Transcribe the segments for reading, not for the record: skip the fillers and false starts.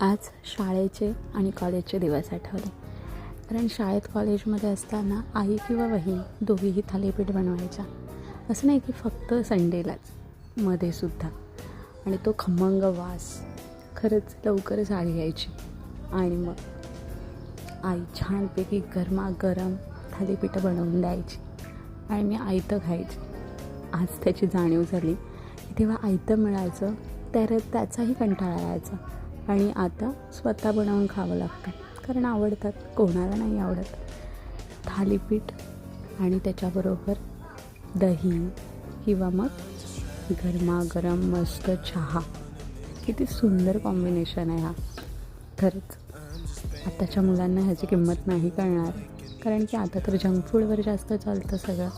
आज शाळेचे आणि कॉलेजचे दिवस आठवले. कारण शाळेत कॉलेजमध्ये असताना आई किंवा बहीण दोघीही थालीपीठ बनवायच्या. असं नाही की फक्त संडेलाच, मध्ये सुद्धा. आणि तो खमंग वास खरंच लवकरच आली यायची. आणि मग आई छानपैकी गरमागरम थालीपीठं बनवून द्यायची आणि मी आयतं खायची. आज त्याची जाणीव झाली की तेव्हा आयतं मिळायचं तर त्याचाही कंटाळा यायचा. आणि आता स्वतः बनवून खावं लागतं, कारण आवडतात, कोणाला नाही आवडत. थालीपीठ आणि त्याच्याबरोबर दही किंवा मग गरमागरम मस्त चहा, किती सुंदर कॉम्बिनेशन आहे हा. खरंच आताच्या मुलांना ह्याची किंमत नाही कळणार, कारण की आता तर जंक फूडवर जास्त चालतं सगळं.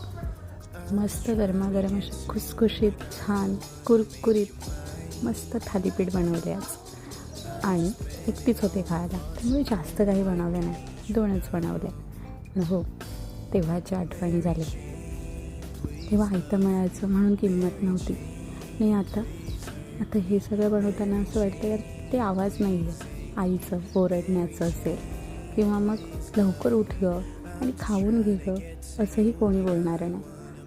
मस्त गरमागरम असे खुसखुशीत छान कुरकुरीत मस्त थालीपीठ बनवले आज. आणि एकटीच होते खायला, त्यामुळे जास्त काही बनवलं नाही, 2च बनवले. पण हो, तेव्हाच्या आठवणी झाल्या. तेव्हा आयतं मिळायचं म्हणून किंमत नव्हती. नाही आता हे सगळं बनवताना असं वाटतं यार, ते आवाज नाही आहे आईचं ओरडण्याचं असेल किंवा मग लवकर उठ गं आणि खाऊन घे गं, असंही कोणी बोलणारं नाही.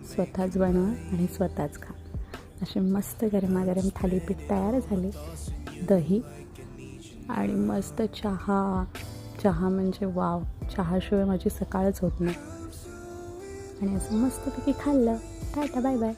स्वतःच बनवा आणि स्वतःच खा. असे मस्त गरमागरम थालीपीठ तयार झाले. दही आणि मस्त चहा म्हणजे वाव, चहाशिवाय माझी सकाळच होत नाही. आणि असं मस्तपैकी खाल्लं. Tata bye bye.